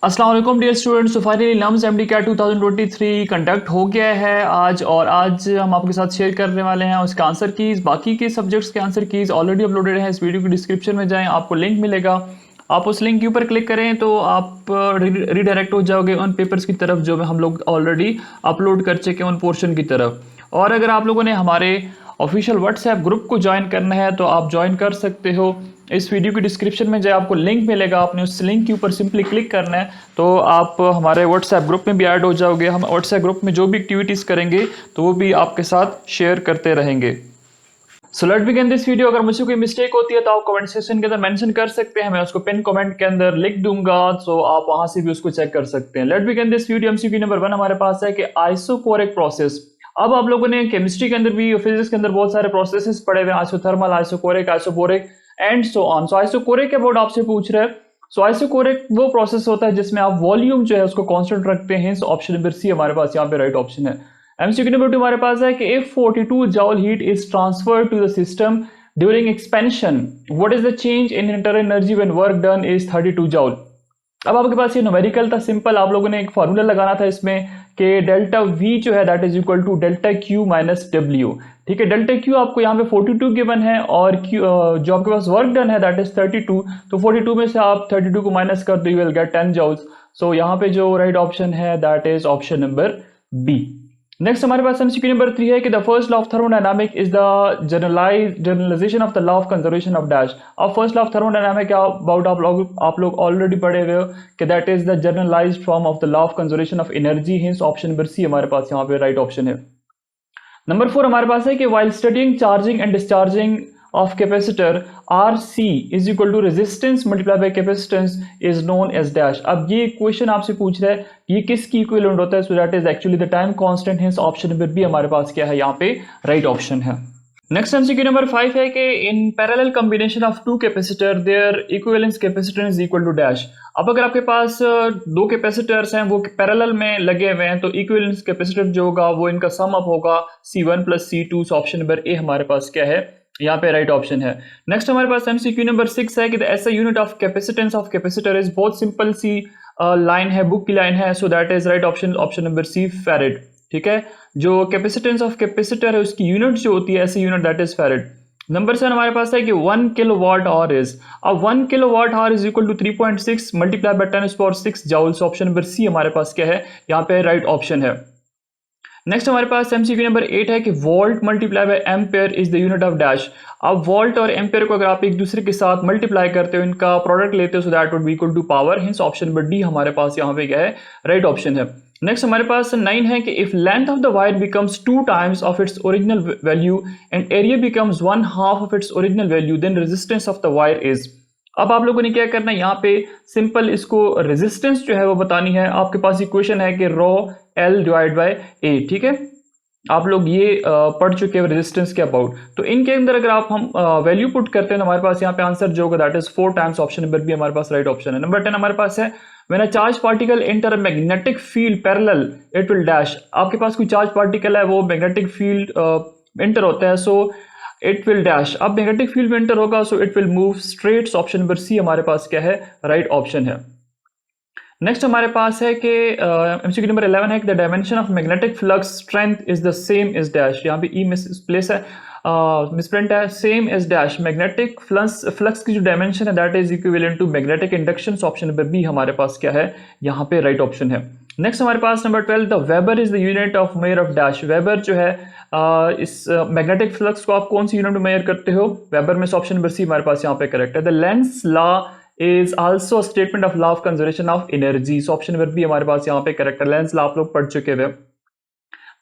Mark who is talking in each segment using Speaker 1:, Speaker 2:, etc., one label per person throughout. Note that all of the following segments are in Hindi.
Speaker 1: अस्सलाम वालेकुम डियर स्टूडेंट्स। तो finally NUMS MD CAT 2023 conduct हो गया है आज हम आपके साथ शेयर करने वाले हैं उसका आंसर कीज़। बाकी के सब्जेक्ट्स के आंसर कीज़ ऑलरेडी अपलोडेड हैं। इस वीडियो की डिस्क्रिप्शन में जाएं, आपको लिंक मिलेगा। आप उस लिंक के ऊपर क्लिक करें तो आप रीडायरेक्ट हो जाओगे उन पेपर्स की तरफ जो हम लोग ऑलरेडी अपलोड कर चुके हैं, उन पोर्शन की तरफ। और अगर आप लोगों ने हमारे ऑफिशियल व्हाट्सएप ग्रुप को ज्वाइन करना है तो आप ज्वाइन कर सकते हो। इस वीडियो की डिस्क्रिप्शन में जो आपको लिंक मिलेगा, आपने उस लिंक के ऊपर सिंपली क्लिक करना है तो आप हमारे व्हाट्सएप ग्रुप में भी ऐड हो जाओगे। हम व्हाट्सएप ग्रुप में जो भी एक्टिविटीज़ करेंगे तो वो भी आपके साथ शेयर करते रहेंगे। So let begin this video. अगर मुझसे कोई मिस्टेक होती है तो आप कमेंट सेक्शन के अंदर मेंशन कर सकते हैं, मैं उसको पिन कमेंट के अंदर लिख दूंगा, तो आप वहां से भी उसको चेक कर सकते हैं। Let begin this video. MCQ number 1 हमारे पास है कि आइसोकोरिक प्रोसेस। अब आप लोगों ने केमिस्ट्री के अंदर भी, फिजिक्स के अंदर बहुत सारे प्रोसेसेस पढ़े हुए हैं, isothermal, isochoric, isobaric and so on. So isochoric about आपसे पूछ रहे हैं। सो आइसोकोरिक वो प्रोसेस होता है जिसमें आप वॉल्यूम जो है उसको कांस्टेंट रखते हैं। ऑप्शन नंबर सी हमारे पास यहाँ पे राइट ऑप्शन है। एमसीक्यू नंबर 2 हमारे पास है कि if 42 joule heat is transferred to the system during expansion, what is the change in internal energy when work done is 32 joule. अब आपके पास ये न्यूमेरिकल था, सिंपल। आप लोगों ने एक फार्मूला लगाना था इसमें कि डेल्टा वी जो है that is equal to delta Q minus W. ठीक है, डेल्टा क्यू आपको यहाँ पे 42 गिवन है और क्यू जो आपके पास वर्क डन है दैट इज 32। तो 42 में से आप 32 को माइनस कर दो, you will get 10 joules. So यहाँ पे जो राइट ऑप्शन है that is option number B. Next हमारे पास एमसीक्यू नंबर 3 है कि the first law of thermodynamic is the generalization of the law of conservation of dash. अब first law of thermodynamic about आप लोग ऑलरेडी पढ़े हुए हो कि that is the generalized form of the law of conservation of energy. Hints option number C हमारे पास यहाँ पे राइट ऑप्शन है। नंबर 4 हमारे पास है कि while studying charging and discharging of capacitor RC is equal to resistance multiplied by capacitance is known as dash। अब ये क्वेश्चन आपसे पूछ रहा है ये किसकी इक्विवेलेंट होता है, so that is actually the time constant. Hence option number B हमारे पास क्या है, यहाँ पे राइट ऑप्शन है। नेक्स्ट एमसीक्यू नंबर 5 है कि in parallel combination of two capacitor their equivalence capacitance is equal to dash. अब अगर आपके पास दो कैपेसिटर्स हैं वो पैरेलल में लगे हुए हैं तो इक्विवेलेंस कैपेसिटर जो होगा वो इनका सम अप होगा C1 plus C2। So option number A हमारे पास क्या है, यहाँ पे राइट ऑप्शन है। नेक्स्ट हमारे पास एमसीक्यू नंबर 6 है कि the SI unit of capacitance of capacitor is, बहुत सिंपल सी लाइन है, बुक की लाइन है। So that is right option, option number C farad. ठीक है, जो कैपेसिटेंस ऑफ कैपेसिटर है उसकी यूनिट जो होती है SI unit that is farad. Number 7 हमारे पास है कि 1 किलोवाट आवर इज, अब 1 kilowatt hour is equal to 3.6 multiply by 10⁻⁶ joules. Option number C हमारे पास क्या है, यहाँ पे राइट ऑप्शन है। नेक्स्ट हमारे पास एमसीक्यू नंबर 8 है कि volt multiply by ampere is the unit of dash. अब वोल्ट और एम्पेयर को अगर आप एक दूसरे के साथ मल्टीप्लाई करते हो, इनका प्रोडक्ट लेते हो, so that would be equal to power. Hence option number D हमारे पास यहाँ पे क्या है, राइट ऑप्शन है। नेक्स्ट हमारे पास 9 है कि if length of the wire becomes 2 times of its original value and area becomes 1/2 of its original value then resistance of the wire is. अब आप लोगों ने क्या करना है, यहाँ पे सिंपल इसको रेजिस्टेंस जो है वो बतानी है। आपके पास इक्वेशन है कि रो एल डिवाइड बाय ए। ठीक है, आप लोग ये पढ़ चुके हैं रेजिस्टेंस के अबाउट। तो इनके अंदर अगर आप हम वैल्यू पुट करते हैं तो हमारे पास यहाँ पे आंसर जो होगा that is 4 times. Option number B हमारे पास राइट ऑप्शन है। नंबर 10 हमारे पास है when a charge particle enter a magnetic field parallel it will dash. आपके पास कोई चार्ज पार्टिकल है वो मैग्नेटिक फील्ड एंटर होता है, सो इट विल डैश। अब मैग्नेटिक फील्ड में एंटर होगा so it will move straight. Option number C हमारे पास क्या है, राइट ऑप्शन है। नेक्स्ट हमारे पास है कि एमसीक्यू नंबर 11 है कि the dimension of magnetic flux strength is the same is dash. यहाँ पे ई मिसप्लेस है, मिसप्रिंट है, same is dash. Magnetic flux की जो डायमेंशन है that is equivalent to magnetic induction. Option number B हमारे पास क्या है, यहाँ पे राइट ऑप्शन है। नेक्स्ट हमारे पास number 12 the weber is the unit of mayor of dash. Weber जो है इस मैग्नेटिक फ्लक्स को आप कौन सी यूनिट में मेयर करते हो, वेबर में। ऑप्शन नंबर सी हमारे पास यहाँ पे करेक्ट है। The Lenz law is also a statement of law of conservation of energy। so option number B हमारे पास यहाँ पे करेक्ट है। लेंस लॉ आप लोग पढ़ चुके हुए।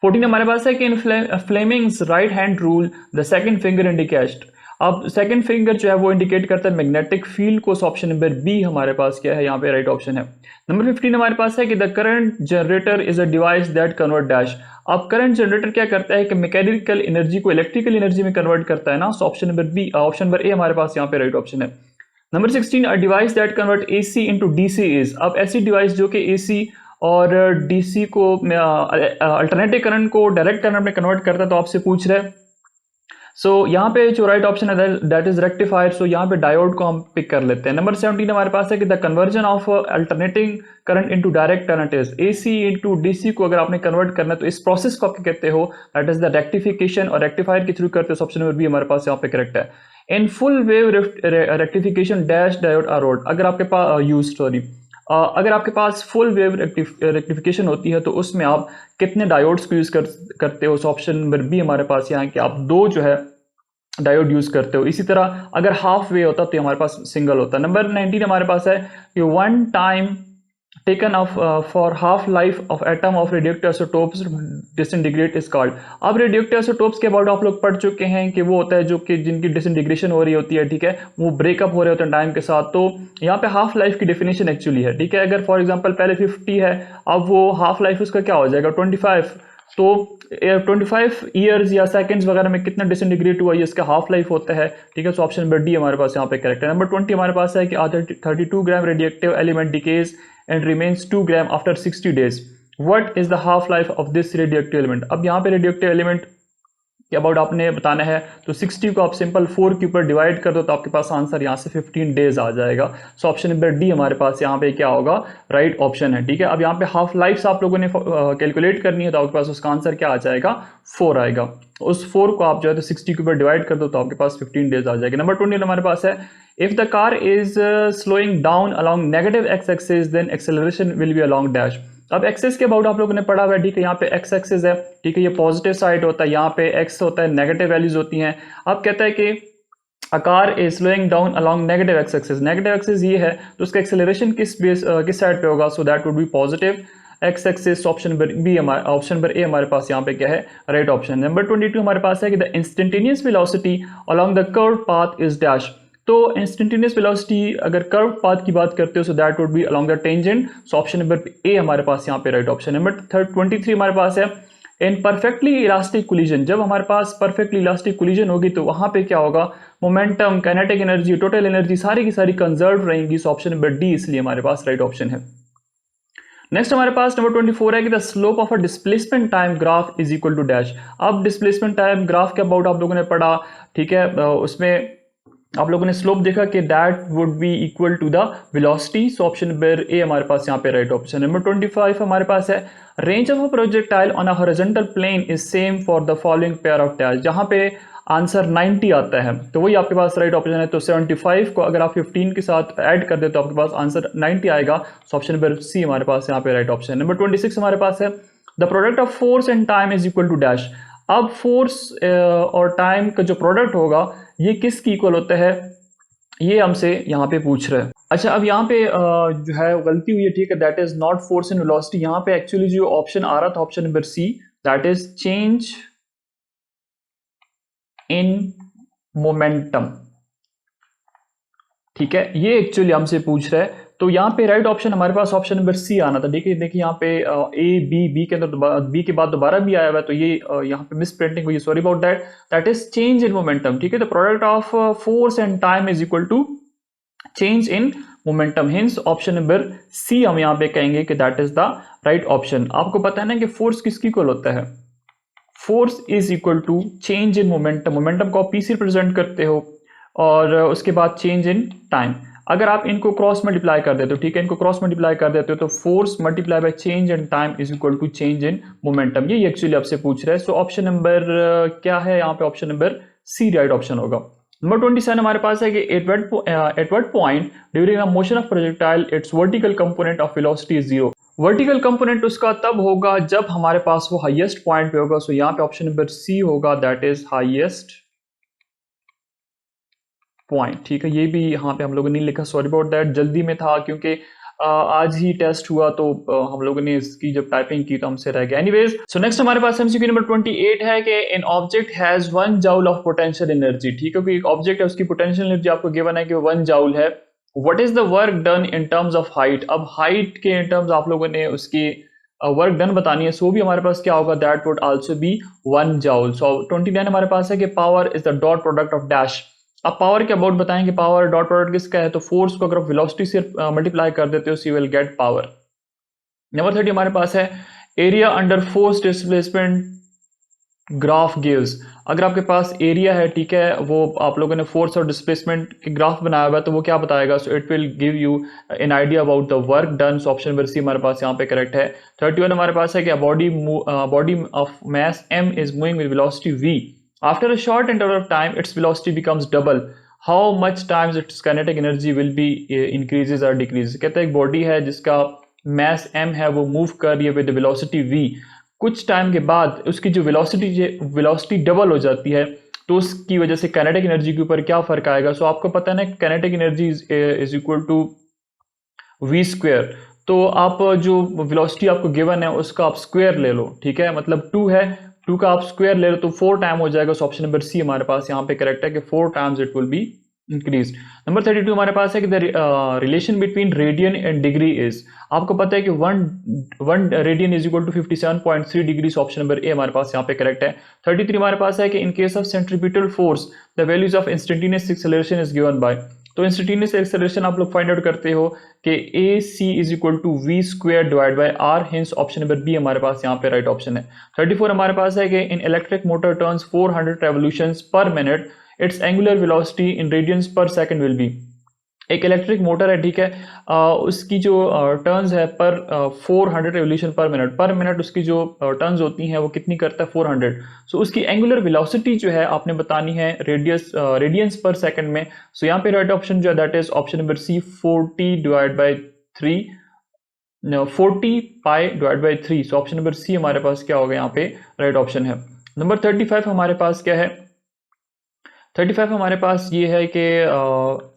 Speaker 1: 14 हमारे पास है कि in Fleming's right hand rule the second finger indicate. अब सेकंड फिंगर जो है वो इंडिकेट करता है मैग्नेटिक फील्ड को। ऑप्शन नंबर बी हमारे पास क्या है, यहाँ पे राइट ऑप्शन है। नंबर 15 हमारे पास है कि the current generator is a device that convert dash. अब करंट जनरेटर क्या करता है कि मैकेनिकल एनर्जी को इलेक्ट्रिकल एनर्जी में कन्वर्ट करता है ना। So option number B, option number A हमारे पास यहाँ पे राइट ऑप्शन है। Number 16 a device that convert AC into DC is. अब ऐसी डिवाइस जो कि AC और DC को अल्टरनेटिव करंट को डायरेक्ट करंट में कन्वर्ट करता है तो आपसे पूछ रहा है सो यहाँ पे जो राइट ऑप्शन है दैट इज रेक्टिफायर, सो यहाँ पे डायोड को हम पिक कर लेते हैं। नंबर 17 हमारे पास है कि the conversion of alternating current into direct current is, AC into DC को अगर आपने कन्वर्ट करना है तो इस प्रोसेस को आप क्या कहते हो, दैट इज द रेक्टिफिकेशन, और रेक्टिफायर के थ्रू करते हो। ऑप्शन नंबर बी हमारे पास यहाँ पे करेक्ट है। In full wave rectification dash diode are road, अगर आपके पास अगर आपके पास फुल वेव रेक्टिफिकेशन होती है तो उसमें आप कितने डायोड्स को यूज करते हो। ऑप्शन नंबर बी हमारे पास यहाँ कि आप 2 जो है डायोड यूज करते हो। इसी तरह अगर हाफ वे होता तो हमारे पास सिंगल होता। नंबर 19 हमारे पास है कि one time taken of for half life of atom of radioactive isotopes disintegrate is called. अब रेडियोएक्टिव आइसोटोप्स के अबाउट आप लोग पढ़ चुके हैं कि वो होता है जो कि जिनकी डिसइंटीग्रेशन हो रही होती है, ठीक है, वो ब्रेकअप हो रहे होते हैं टाइम के साथ। तो यहाँ पे हाफ लाइफ की डेफिनेशन एक्चुअली है, ठीक है, अगर फॉर एग्जांपल पहले 50 है, अब वो हाफ लाइफ उसका क्या हो जाएगा 25, तो 25 ईयर्स या सेकंड्स वगैरह में कितना डिसइंटीग्रेट हुआ ये इसका हाफ लाइफ होता है, ठीक है। सो ऑप्शन नंबर डी हमारे पास यहाँ पे करेक्ट है। नंबर 20 हमारे पास है कि 32 gram radioactive element decays and remains 2 gram after 60 days. What is the half life of this radioactive element? अब यहाँ पे radioactive element के अबाउट आपने बताना है तो 60 को आप सिंपल 4 के ऊपर डिवाइड कर दो तो आपके पास आंसर यहाँ से 15 डेज आ जाएगा। सो ऑप्शन नंबर डी हमारे पास यहाँ पे क्या होगा, राइट ऑप्शन है, ठीक है। अब यहाँ पे हाफ लाइफ आप लोगों ने कैलकुलेट करनी है तो आपके पास उसका आंसर क्या आ जाएगा, 4 आएगा। उस 4 को आप जो है तो 60 के ऊपर डिवाइड कर दो तो आपके पास 15 डेज आ जाएगा। नंबर 20 हमारे पास है if the car is slowing down along negative X axis then acceleration will be along dash. अब एक्सेस के अबाउट आप लोगों ने पढ़ा हुआ है, ठीक है, यहाँ पे एक्स एक्सिस है, ठीक है, ये पॉजिटिव साइड होता है, यहाँ पे एक्स होता है, नेगेटिव वैल्यूज होती हैं। अब कहता है कि a car is slowing down along negative X axis, negative axis ये है तो उसका एक्सेलरेशन किस साइड पे होगा, so that would be positive X axis. Option number B option number A हमारे पास यहाँ पे क्या है, राइट ऑप्शन। नंबर 22 हमारे पास है कि the instantaneous velocity along the curve path is dash. तो इंस्टेंटेनियस वेलोसिटी अगर कर्व पाथ की बात करते हो so that would B along the tangent. So option number A हमारे पास यहाँ पे राइट ऑप्शन। नंबर 23 हमारे पास है इन परफेक्टली इलास्टिक कोलिजन, जब हमारे पास परफेक्टली इलास्टिक कोलिजन होगी तो वहां पे क्या होगा, momentum, kinetic energy, total energy सारी की सारी कंजर्व रहेंगी। सो ऑप्शन नंबर डी इसलिए हमारे पास राइट ऑप्शन है। नेक्स्ट हमारे पास नंबर 24 है कि the slope of a displacement time graph is equal to dash. अब डिस्प्लेसमेंट टाइम ग्राफ के अबाउट आप लोगों ने पढ़ा, ठीक है, उसमें आप लोगों ने स्लोप देखा कि that would be equal to the velocity. So option number A हमारे पास यहाँ पे राइट ऑप्शन। नंबर 25 हमारे पास है range of a projectile on a horizontal plane is same for the following pair of dash, जहाँ पे आंसर 90 आता है तो वही आपके पास राइट ऑप्शन है। तो 75 को अगर आप 15 के साथ ऐड कर दे तो आपके पास आंसर 90 आएगा। सो ऑप्शन नंबर सी हमारे पास यहाँ पे राइट ऑप्शन। नंबर 26 हमारे पास है the product of force and time is equal to dash. अब फोर्स और टाइम का जो प्रोडक्ट होगा ये किसकी इक्वल होता है, ये हमसे यहाँ पे पूछ रहे हैं। अच्छा, अब यहाँ पे जो है गलती हुई है, ठीक है, that is not force in velocity. यहाँ पे एक्चुअली जो ऑप्शन आ रहा था option number C, that is change in momentum, ठीक है, ये एक्चुअली हमसे पूछ रहा है। तो यहाँ पे राइट ऑप्शन हमारे पास ऑप्शन नंबर सी आना था। देखिए यहाँ पे ए बी के अंदर बी के बाद दोबारा भी आया हुआ है तो ये यहाँ पे मिस प्रिंटिंग हुई, sorry about that. That is change in momentum, ठीक है, the product of force and time is equal to change in momentum. Hence option number C हम यहाँ पे कहेंगे कि that is the right option. आपको पता है ना कि फोर्स किसकी इक्वल होता है, force is equal to change in momentum. Momentum को आप पी से रिप्रेजेंट करते हो और उसके बाद चेंज इन टाइम। अगर आप इनको क्रॉस मल्टीप्लाई कर देते हो, ठीक है, इनको क्रॉस मल्टीप्लाई कर देते हो तो force multiply by change in time is equal to change in momentum. ये एक्चुअली आपसे पूछ रहा है। सो ऑप्शन नंबर क्या है यहाँ पे, option number C right option होगा। नंबर 27 हमारे पास है कि at what point during a motion of projectile its vertical component of velocity is zero. Vertical component उसका तब होगा जब हमारे पास वो हाईएस्ट पॉइंट पे होगा। सो यहाँ पे ऑप्शन नंबर सी होगा, दैट इज हाईएस्ट पॉइंट, ठीक है। ये भी यहाँ पे हम लोगों ने लिखा, सॉरी अबाउट दैट, जल्दी में था क्योंकि आज ही टेस्ट हुआ तो हम लोगों ने इसकी जब टाइपिंग की तो हमसे रह गया। एनीवेज, सो नेक्स्ट हमारे पास एमसीक्यू नंबर 28 है कि an object has 1 joule of potential energy, ठीक है, एक ऑब्जेक्ट है उसकी पोटेंशियल एनर्जी आपको गिवन है कि 1 जूल है। What is the work done in terms of height. अब हाइट के इन टर्म्स आप लोगों ने उसकी वर्क डन बतानी है, सो भी हमारे पास क्या होगा, that would also be 1 joule. So 29 हमारे पास है कि power is the dot product of dash. अब पावर के अबाउट बताएंगे, पावर डॉट प्रोडक्ट किसका है, तो फोर्स को अगर आप वेलोसिटी से मल्टीप्लाई कर देते हो so you will get power. Number 30 हमारे पास है area under force displacement graph gives, अगर आपके पास एरिया है, ठीक है, वो आप लोगों ने फोर्स और डिस्प्लेसमेंट के ग्राफ बनाया हुआ है, तो वो क्या बताएगा? So it will give you an idea about the work done. So option number C हमारे पास यहाँ पे करेक्ट है। 31 हमारे पास है कि body of mass m is moving with velocity v, after a short interval of time its velocity becomes double, how much times it's kinetic energy will be increases और डिक्रीजेज। कहते हैं एक बॉडी है जिसका मास m है, वो मूव कर रही है विद वेलोसिटी v, कुछ टाइम के बाद उसकी जो वेलोसिटी डबल हो जाती है, तो उसकी वजह से काइनेटिक एनर्जी के ऊपर क्या फर्क आएगा? सो आपको पता है ना, kinetic energy is equal to V square. तो आप जो वेलोसिटी आपको गिवन है उसका आप स्क्वायर ले लो, ठीक है, मतलब 2 है, 2 का आप स्क्वायर ले लो तो 4 टाइम हो जाएगा। सो ऑप्शन नंबर सी हमारे पास यहाँ पे करेक्ट है कि 4 times it will be increase. Number 32 हमारे पास है कि the relation between radian and degree is, आपको पता है कि one radian is equal to 57.3 degree. Option number A हमारे पास यहाँ पे करेक्ट है। 33 हमारे पास है कि in case of centripetal force the values of instantaneous acceleration is given by, तो इंस्टेंटेनियस एक्सेलरेशन आप लोग फाइंड आउट करते हो कि A C is equal to V square divide by R, hence option number B हमारे पास यहाँ पे राइट ऑप्शन है। 34 हमारे पास है कि इन इलेक्ट्रिक मोटर टर्न्स 400 रेवोल्यूशंस पर minute, it's angular velocity in radiance पर सेकंड विल बी। एक इलेक्ट्रिक मोटर है, ठीक है, उसकी जो टर्न्स है पर 400 रेवोल्यूशन पर मिनट उसकी जो टर्न्स होती हैं वो कितनी करता है? 400। सो उसकी एंगुलर वेलोसिटी जो है आपने बतानी है रेडियंस पर सेकंड में। सो यहाँ पे राइट ऑप्शन जो है that is option number C 40 divide by 3, 40 pi divide by 3। So option number C हमारे पास क्या होगा यहाँ पे राइट ऑप्शन है। नंबर 35 हमारे पास क्या है? 35 हमारे पास ये है कि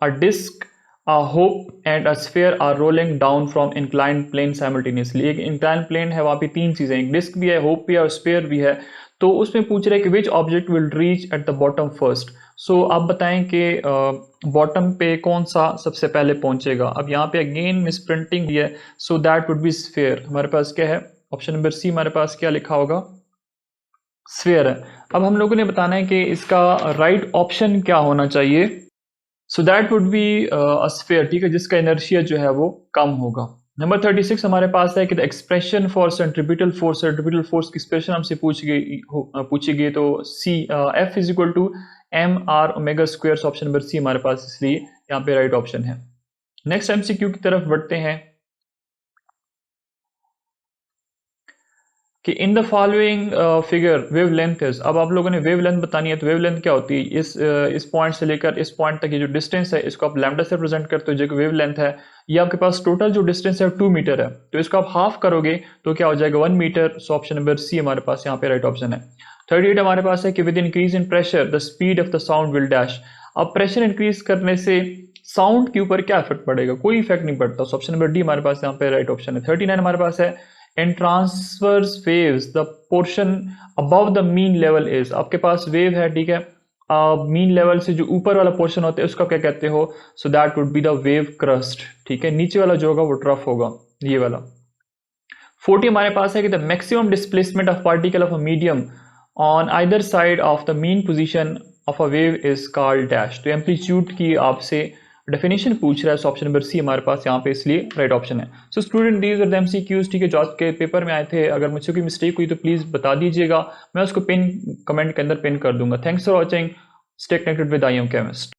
Speaker 1: अ disc, a hoop and a sphere are rolling down from inclined plane simultaneously। एक inclined plane है, वहाँ पे 3 चीज़ें, एक डिस्क भी है, होप भी है और स्फीयर भी है। तो उसमें पूछ रहे हैं कि which object will reach at the bottom first. So आप बताएं कि बॉटम पे कौन सा सबसे पहले पहुंचेगा। अब यहाँ पे अगेन मिस प्रिंटिंग है, so that would B sphere. हमारे पास क्या है? ऑप्शन नंबर सी हमारे पास क्या लिखा होगा? स्फीयर है। अब हम लोगों ने बताना है कि इसका राइट ऑप्शन क्या होना चाहिए। सो that would be a sphere, ठीक है, जिसका इनर्शिया जो है वो कम होगा। नंबर 36 हमारे पास है कि the expression for centripetal force की एक्सप्रेशन हमसे पूछी गई तो C F is equal to M R omega square. Option number C हमारे पास इसलिए यहाँ पे राइट ऑप्शन है। नेक्स्ट एमसीक्यू की तरफ बढ़ते हैं कि in the following figure wavelength is. अब आप लोगों ने वेव लेंथ बतानी है, तो वेव लेंथ क्या होती है? इस पॉइंट से लेकर इस पॉइंट तक ये जो डिस्टेंस है इसको आप लैम्डा से रिप्रेजेंट करते हो, जो कि वेव लेंथ है। ये आपके पास टोटल जो डिस्टेंस है 2 मीटर है, तो इसको आप हाफ करोगे तो क्या हो जाएगा? 1 metre. So option number C हमारे पास यहाँ पे राइट ऑप्शन है। 38 हमारे पास है कि with increase in pressure the speed of the sound will dash. अब प्रेशर इंक्रीज करने से साउंड के ऊपर क्या इफेक्ट पड़ेगा? कोई इफेक्ट नहीं पड़ता। सो ऑप्शन नंबर डी हमारे पास यहाँ पे राइट ऑप्शन है। 39 हमारे पास है in transverse waves the portion above the mean level is. आपके पास वेव है, ठीक है, मीन लेवल से जो ऊपर वाला पोर्शन होता है उसका क्या कहते हो? So that would be the wave crust, ठीक है, नीचे वाला जो होगा वो ट्रफ होगा, ये वाला। 40 हमारे पास है कि the maximum displacement of particle of a medium on either side of the mean position of a wave is called dash. तो एम्पलीट्यूड की आपसे डेफिनेशन पूछ रहा है। सो ऑप्शन नंबर सी हमारे पास यहाँ पे इसलिए राइट ऑप्शन है। So student these are the MCQs, ठीक है, जो आज के पेपर में आए थे। अगर मुझसे कोई मिस्टेक हुई तो प्लीज बता दीजिएगा, मैं उसको पिन कमेंट के अंदर पिन कर दूंगा। Thanks for watching, stay connected with I am chemist.